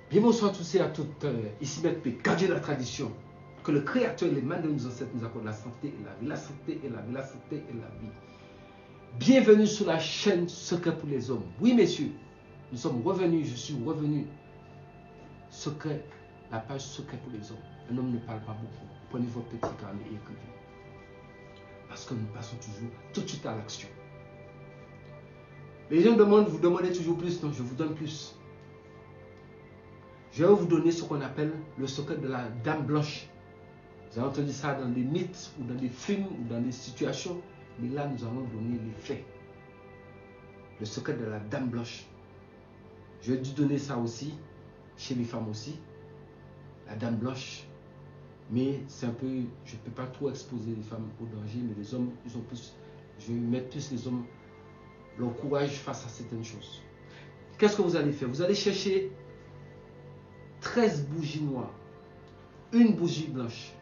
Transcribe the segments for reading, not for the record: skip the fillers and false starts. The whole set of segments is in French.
Bien bonsoir à tous et à toutes. Ici Maître P, gardien de la tradition. Que le Créateur et les mains de nos ancêtres nous accordent la santé et la vie, la santé et la vie, la santé et la vie. Bienvenue sur la chaîne Secret pour les hommes. Oui, messieurs, nous sommes revenus, je suis revenu. Secret, la page Secret pour les hommes. Un homme ne parle pas beaucoup. Prenez votre petit carnet et écrivez. Parce que nous passons toujours tout de suite à l'action. Les gens demandent, vous demandez toujours plus. Non, je vous donne plus. Je vais vous donner ce qu'on appelle le secret de la dame blanche. Vous avez entendu ça dans des mythes, ou dans des films, ou dans des situations. Mais là, nous allons donner les faits. Le secret de la dame blanche. Je vais dû donner ça aussi, chez les femmes aussi. La dame blanche. Mais c'est un peu, je ne peux pas trop exposer les femmes au danger, mais les hommes, ils ont plus, je vais mettre plus les hommes, leur courage face à certaines choses. Qu'est-ce que vous allez faire? Vous allez chercher 13 bougies noires, une bougie blanche.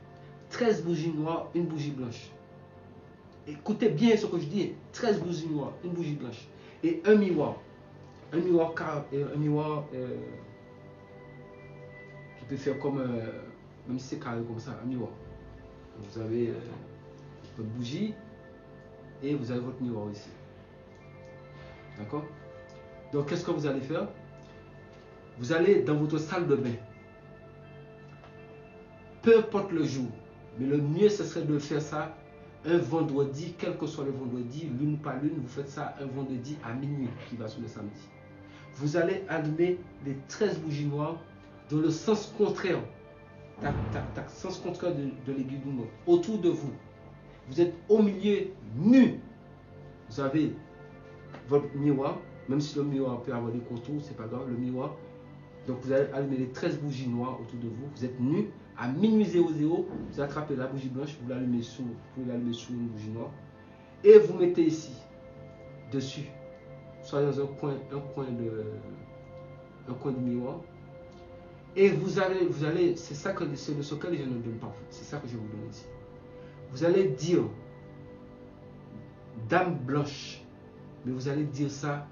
13 bougies noires, une bougie blanche. Écoutez bien ce que je dis. 13 bougies noires, une bougie blanche. Et un miroir. Un miroir, qui peut faire comme, même si c'est carré comme ça, un miroir. Vous avez votre bougie et vous avez votre miroir ici. D'accord? Donc, qu'est-ce que vous allez faire? Vous allez dans votre salle de bain. Peu importe le jour, mais le mieux ce serait de faire ça un vendredi, quel que soit le vendredi, lune par lune, vous faites ça un vendredi à minuit qui va sur le samedi. Vous allez allumer les 13 bougies noires dans le sens contraire. Tac, tac, tac, sens contraire de l'aiguille du nord. Autour de vous. Vous êtes au milieu nu. Vous avez votre miroir, même si le miroir peut avoir des contours, c'est pas grave, le miroir. Donc vous allez allumer les 13 bougies noires autour de vous. Vous êtes nu. À minuit 00, vous attrapez la bougie blanche, vous l'allumez sous une bougie noire. Et vous mettez ici, dessus, soit dans un coin du miroir. Et vous allez, c'est ça que c'est le secret que je ne donne pas en fait. C'est ça que je vous donne ici. Vous allez dire dame blanche, mais vous allez dire ça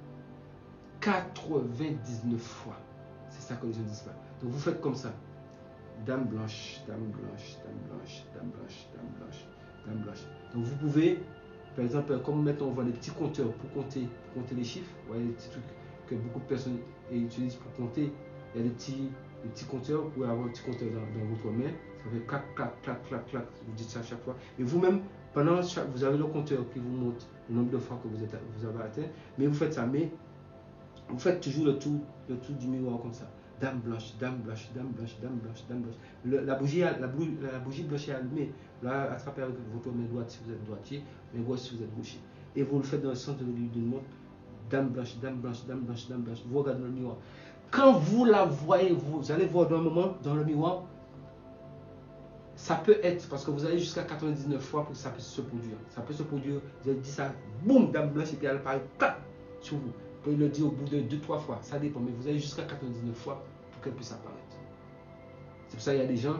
99 fois. C'est ça que les gens disent pas. Donc vous faites comme ça. Dame blanche, dame blanche, dame blanche, dame blanche, dame blanche, dame blanche. Donc vous pouvez, par exemple, comme mettons, on voit des petits compteurs pour compter les chiffres. Vous voyez, des petits trucs que beaucoup de personnes utilisent pour compter. Il y a des petits compteurs, vous pouvez avoir un petit compteur dans votre main. Ça fait clac, clac, clac, clac, clac. Vous dites ça à chaque fois. Et vous-même, pendant chaque, vous avez le compteur qui vous montre le nombre de fois que vous avez atteint. Mais vous faites ça, mais vous faites toujours le tour du miroir comme ça. Dame blanche, dame blanche, dame blanche, dame blanche, dame blanche. La bougie blanche est allumée. Là, attrapez avec votre main droite si vous êtes droitier, main gauche si vous êtes gaucher. Et vous le faites dans le centre d'une montre. Dame blanche, dame blanche, dame blanche, dame blanche. Vous regardez dans le miroir. Quand vous la voyez, vous allez voir dans un moment, dans le miroir, ça peut être, parce que vous allez jusqu'à 99 fois pour que ça puisse se produire. Ça peut se produire, vous avez dit ça, boum, dame blanche, et puis elle apparaît, clac, sur vous. Vous pouvez le dire au bout de 2-3 fois, ça dépend, mais vous allez jusqu'à 99 fois pour qu'elle puisse apparaître. C'est pour ça qu'il y a des gens,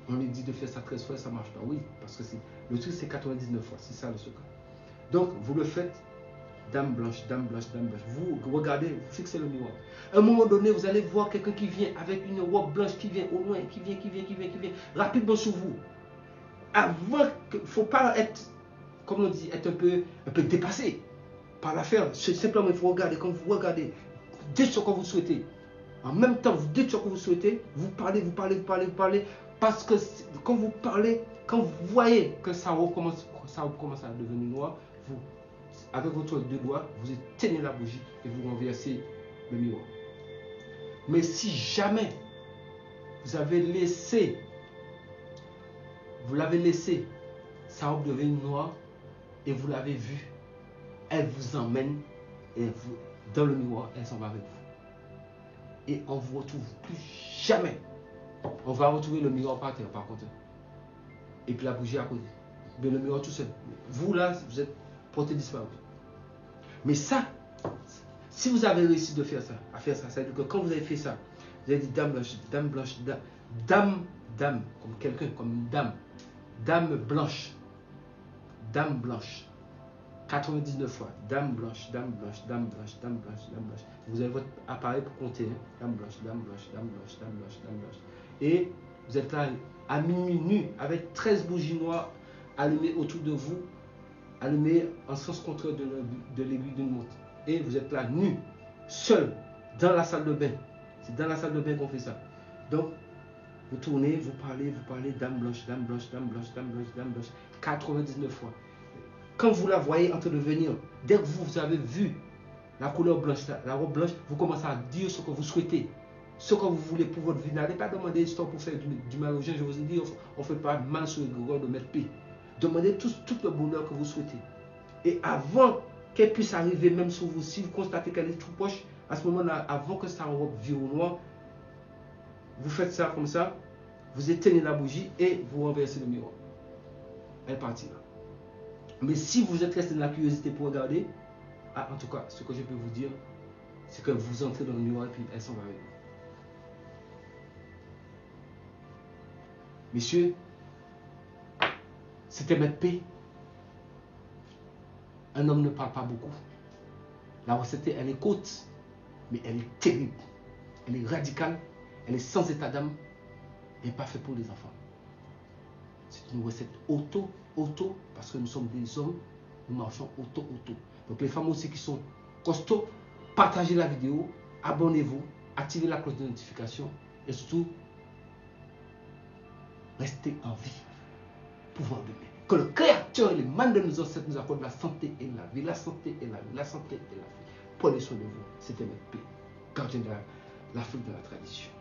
on les dit de faire ça 13 fois, ça ne marche pas. Oui, parce que le truc c'est 99 fois, c'est ça le secret. Donc, vous le faites, dame blanche, dame blanche, dame blanche. Vous regardez, vous fixez le miroir. À un moment donné, vous allez voir quelqu'un qui vient avec une robe blanche qui vient au loin, qui vient, rapidement sur vous. Avant, il ne faut pas être, comme on dit, être un peu dépassé par l'affaire. Simplement, il faut regarder. Quand vous regardez, dites ce que vous souhaitez. En même temps, vous dites ce que vous souhaitez. Vous parlez. Parce que quand vous parlez, quand vous voyez que ça recommence à devenir noir, vous, avec votre deux doigts, vous éteignez la bougie et vous renversez le miroir. Mais si jamais vous l'avez laissé, sa robe devient noire et vous l'avez vue, elle vous emmène et dans le miroir, elle s'en va avec vous. Et on ne vous retrouve plus jamais. On va retrouver le miroir par terre, par contre. Et puis la bougie à côté. Mais le miroir tout seul. Vous là, vous êtes porté disparu. Mais ça, si vous avez réussi de faire ça, ça veut dire que quand vous avez fait ça, vous avez dit dame blanche, dame blanche, dame, comme quelqu'un, comme une dame blanche, 99 fois. Dame blanche, dame blanche, dame blanche, dame blanche, dame blanche. Vous avez votre appareil pour compter. Hein? Dame blanche, dame blanche, dame blanche, dame blanche, dame blanche. Et vous êtes là à minuit nu avec 13 bougies noires allumées autour de vous, allumées en sens contraire de l'aiguille d'une montre. Et vous êtes là nu, seul, dans la salle de bain. C'est dans la salle de bain qu'on fait ça. Donc, vous tournez, vous parlez, dame blanche, dame blanche, dame blanche, dame blanche, dame blanche, 99 fois. Quand vous la voyez en train de venir, dès que vous avez vu la couleur blanche, la robe blanche, vous commencez à dire ce que vous souhaitez, ce que vous voulez pour votre vie. N'allez pas demander histoire pour faire du mal aux gens. Je vous ai dit, on ne fait pas mal sur le grégor de mettre paix. Demandez tout le bonheur que vous souhaitez. Et avant qu'elle puisse arriver, même sur vous, si vous constatez qu'elle est trop proche, à ce moment-là, avant que sa robe vire au noir, vous faites ça comme ça, vous éteignez la bougie et vous renversez le miroir. Elle partira. Mais si vous êtes resté dans la curiosité pour regarder, en tout cas, ce que je peux vous dire, c'est que vous entrez dans le miroir et puis elle s'en va avec vous. Messieurs, c'était Maître P. Un homme ne parle pas beaucoup. La recette, elle est courte, mais elle est terrible. Elle est radicale, elle est sans état d'âme, elle n'est pas faite pour les enfants. C'est une recette auto, parce que nous sommes des hommes, nous marchons auto. Donc les femmes aussi qui sont costauds, partagez la vidéo, abonnez-vous, activez la cloche de notification et surtout, restez en vie. Pouvoir de paix. Que le Créateur et les mains de nos ancêtres nous accordent la santé et la vie, la santé et la vie, la santé et la vie. Prenez soin de vous. C'était Maître P, gardien de l'Afrique de la tradition.